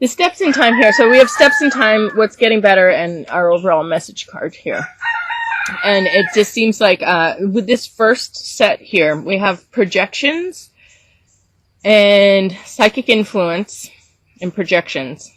the steps in time here. So we have steps in time, what's getting better, and our overall message card here. And it just seems like with this first set here, we have projections and psychic influence and projections,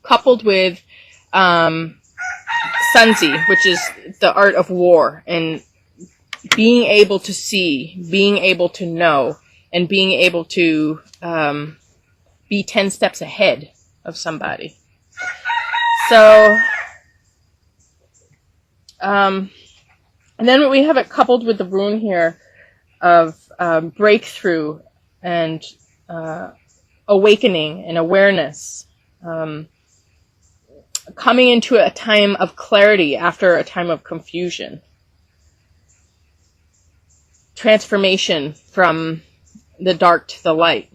coupled with Sunzi, which is the art of war, and being able to see, being able to know, and being able to be 10 steps ahead of somebody. So, and then we have it coupled with the rune here of breakthrough and awakening and awareness, coming into a time of clarity after a time of confusion, transformation from the dark to the light.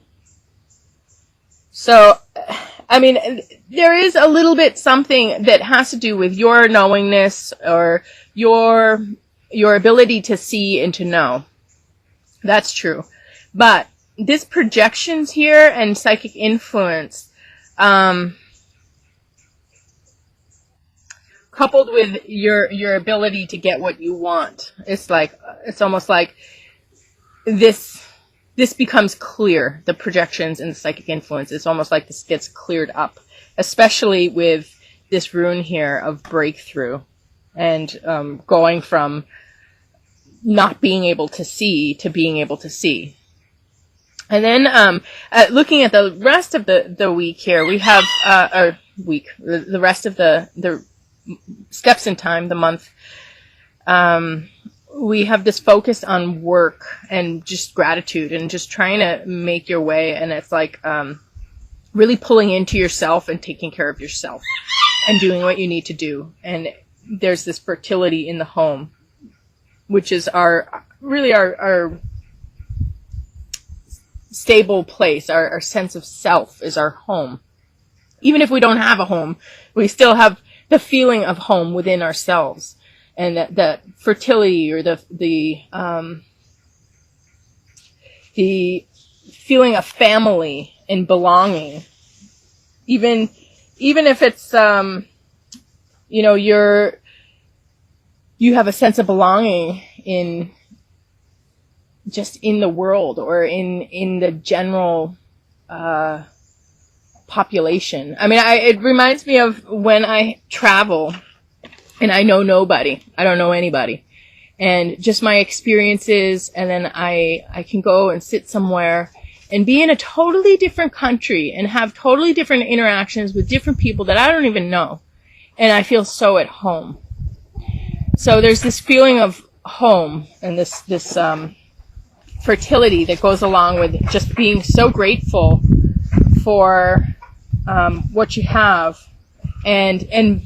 So, I mean, there is a little bit something that has to do with your knowingness or your ability to see and to know. That's true. But this projections here and psychic influence, coupled with your ability to get what you want, it's almost like this becomes clear, the projections and the psychic influence. It's almost like this gets cleared up, especially with this rune here of breakthrough and going from not being able to see to being able to see. And then looking at the rest of the week here, we have the rest of the steps in time, the month. We have this focus on work and just gratitude and just trying to make your way. And it's like really pulling into yourself and taking care of yourself and doing what you need to do. And there's this fertility in the home, which is our stable place. Our sense of self is our home. Even if we don't have a home, we still have the feeling of home within ourselves. And that fertility or the feeling of family and belonging, even if it's you have a sense of belonging in the world or in the general population. I mean, it reminds me of when I travel. And I know nobody. I don't know anybody. And just my experiences, and then I can go and sit somewhere and be in a totally different country and have totally different interactions with different people that I don't even know. And I feel so at home. So there's this feeling of home and this fertility that goes along with just being so grateful for what you have and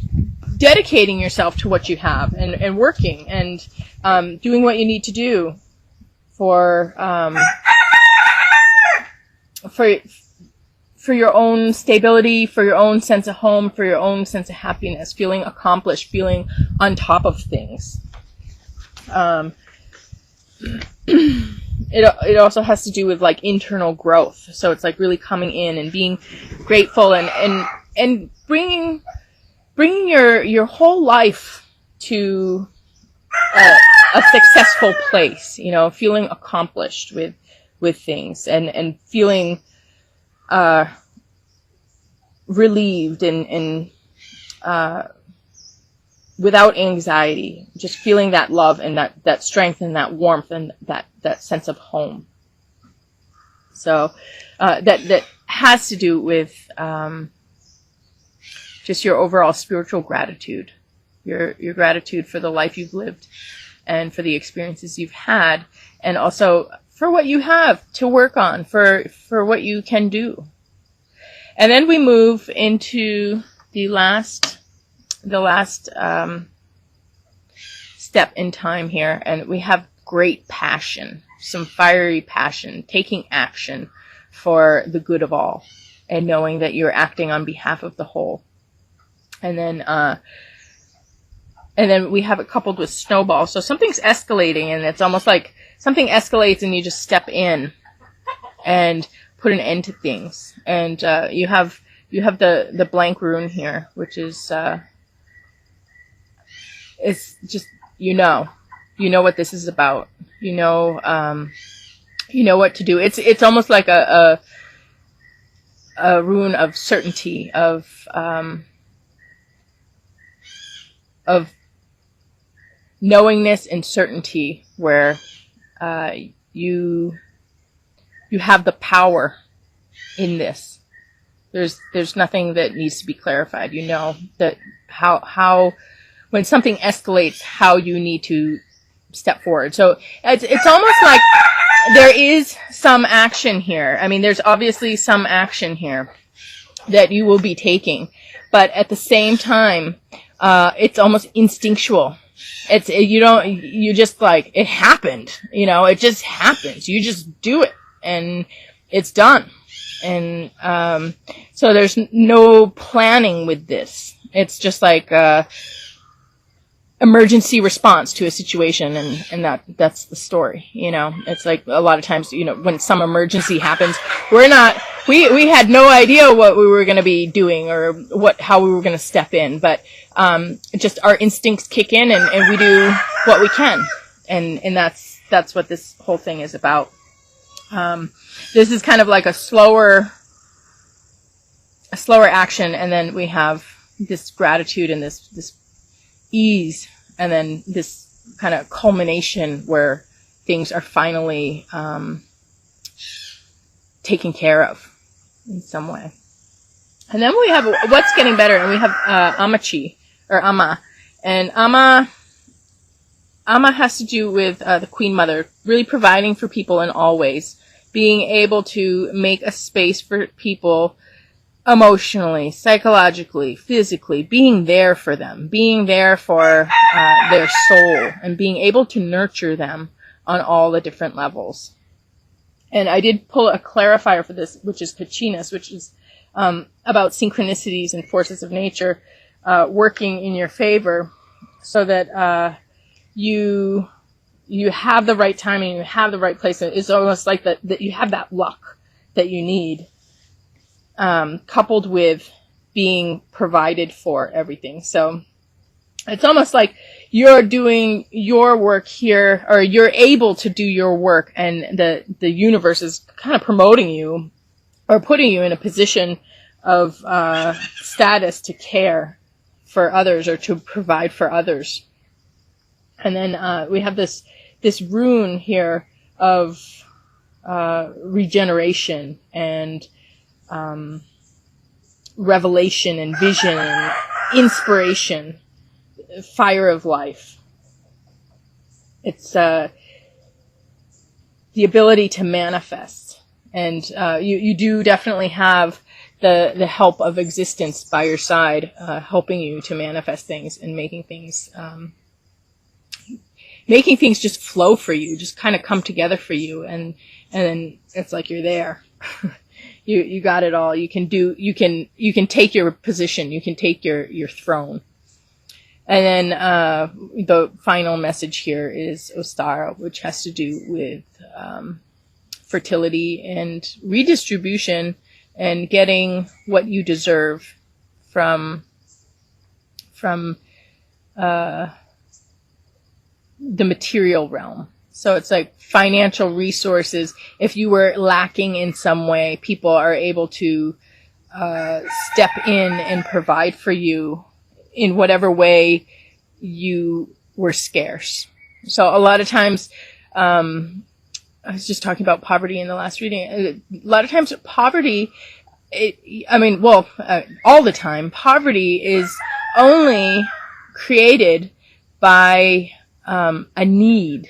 dedicating yourself to what you have and working and doing what you need to do for your own stability, for your own sense of home, for your own sense of happiness, feeling accomplished, feeling on top of things. It also has to do with like internal growth. So it's like really coming in and being grateful and bringing your whole life to a successful place, feeling accomplished with things and feeling relieved and without anxiety, just feeling that love and that strength and that warmth and that sense of home. So that has to do with just your overall spiritual gratitude, your gratitude for the life you've lived and for the experiences you've had, and also for what you have to work on, for what you can do. And then we move into the last step in time here, and we have great passion, some fiery passion, taking action for the good of all, and knowing that you're acting on behalf of the whole. And then we have it coupled with snowball. So something's escalating, and it's almost like something escalates and you just step in and put an end to things. And you have you have the blank rune here, which is it's just, you know what this is about. You know what to do. It's almost like a rune of certainty, of knowingness and certainty, where you have the power in this. There's nothing that needs to be clarified. You know that how when something escalates, how you need to step forward. So it's almost like there is some action here. I mean, there's obviously some action here that you will be taking, but at the same time, it's almost instinctual. You just like, it happened, it just happens. You just do it and it's done. And, so there's no planning with this. It's just like, emergency response to a situation, and that's the story. It's like a lot of times, when some emergency happens, we had no idea what we were going to be doing or how we were going to step in, but just our instincts kick in and we do what we can, and that's what this whole thing is about. This is kind of like a slower action, and then we have this gratitude and this ease, and then this kind of culmination where things are finally taken care of in some way. And then we have what's getting better, and we have Amachi, or Ama. And Ama has to do with the Queen Mother, really providing for people in all ways, being able to make a space for people emotionally, psychologically, physically, being there for them, being there for their soul, and being able to nurture them on all the different levels. And I did pull a clarifier for this, which is Kachinas, which is about synchronicities and forces of nature working in your favor, so that you have the right timing, you have the right place. It's almost like that you have that luck that you need, coupled with being provided for everything. So it's almost like you're doing your work here, or you're able to do your work, and the universe is kind of promoting you or putting you in a position of status to care for others or to provide for others. And then we have this rune here of regeneration and revelation and vision and inspiration, fire of life. It's the ability to manifest, and you do definitely have the help of existence by your side, helping you to manifest things and making things just flow for you, just kind of come together for you, and then it's like you're there. You got it all. You can take your position. You can take your throne. And then the final message here is Ostara, which has to do with fertility and redistribution and getting what you deserve from the material realm. So it's like financial resources. If you were lacking in some way, people are able to step in and provide for you in whatever way you were scarce. So a lot of times, I was just talking about poverty in the last reading. A lot of times poverty, all the time, poverty is only created by a need.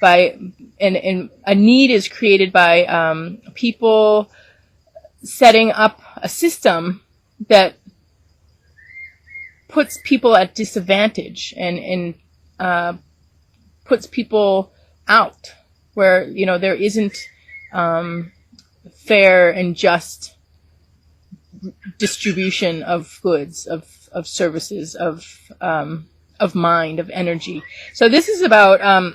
And a need is created by people setting up a system that puts people at disadvantage and puts people out where there isn't fair and just distribution of goods, of services, of mind, of energy. So this is about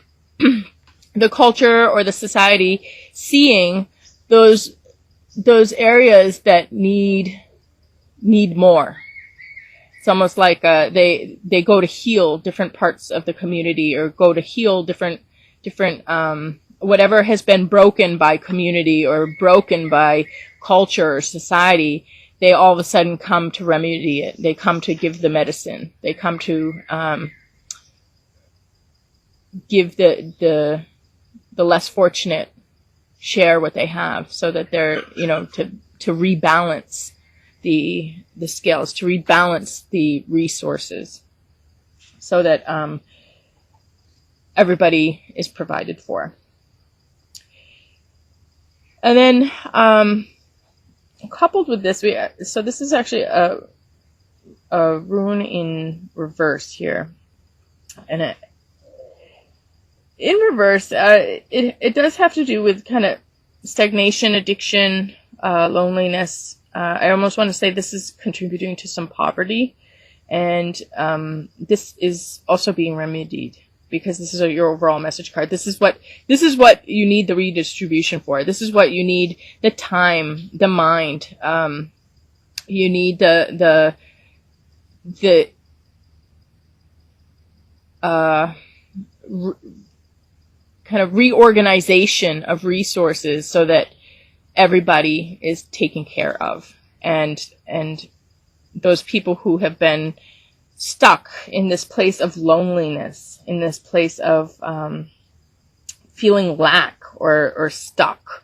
the culture or the society seeing those areas that need need more. It's almost like they go to heal different parts of the community, or go to heal different whatever has been broken by community or broken by culture or society. They all of a sudden come to remedy it. They come to give the medicine. They come to give the less fortunate share what they have, so that they're, to rebalance the scales, to rebalance the resources, so that everybody is provided for. And then coupled with this, so this is actually a rune in reverse here, and in reverse, it does have to do with kind of stagnation, addiction, loneliness. I almost want to say this is contributing to some poverty, and this is also being remedied, because this is your overall message card. This is what you need the redistribution for. This is what you need the time, the mind. You need the kind of reorganization of resources, so that everybody is taken care of, and those people who have been stuck in this place of loneliness, in this place of feeling lack or stuck,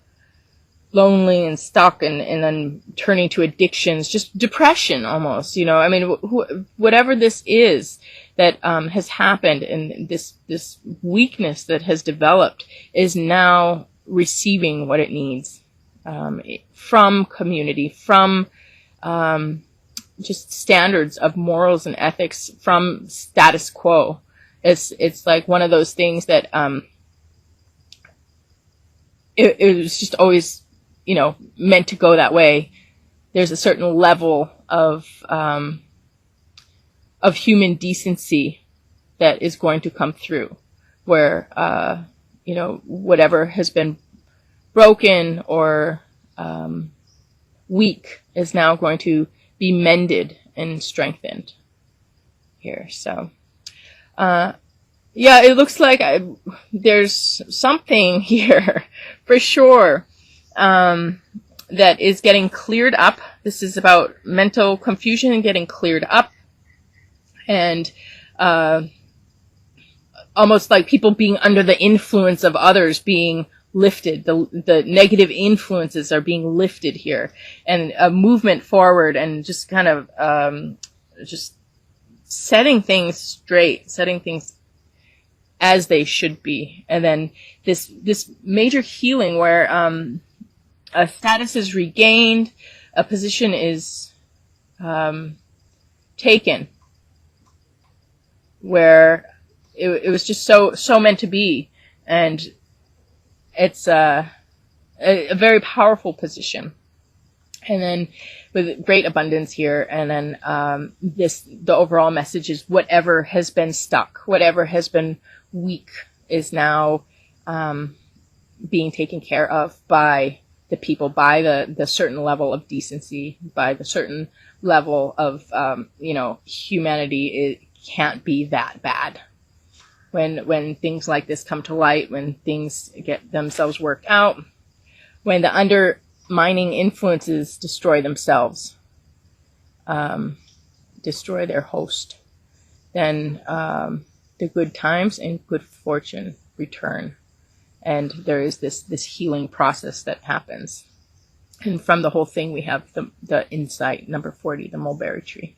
lonely and stuck, and then turning to addictions, just depression almost, I mean, whatever this is that has happened, and this weakness that has developed is now receiving what it needs from community, from just standards of morals and ethics, from status quo. It's like one of those things that it was just always, meant to go that way. There's a certain level of human decency that is going to come through, where whatever has been broken or weak is now going to be mended and strengthened here. So it looks like there's something here for sure that is getting cleared up. This is about mental confusion and getting cleared up, and almost like people being under the influence of others being lifted. The negative influences are being lifted here, and a movement forward, and just kind of just setting things straight, setting things as they should be. And then this major healing where a status is regained, a position is taken, where it was just so meant to be, and it's a very powerful position. And then with great abundance here, and then the overall message is whatever has been stuck, whatever has been weak, is now being taken care of by the people, by the certain level of decency, by the certain level of humanity. It can't be that bad. When things like this come to light, when things get themselves worked out, when the undermining influences destroy themselves, destroy their host, then the good times and good fortune return. And there is this healing process that happens. And from the whole thing, we have the insight, number 40, the mulberry tree.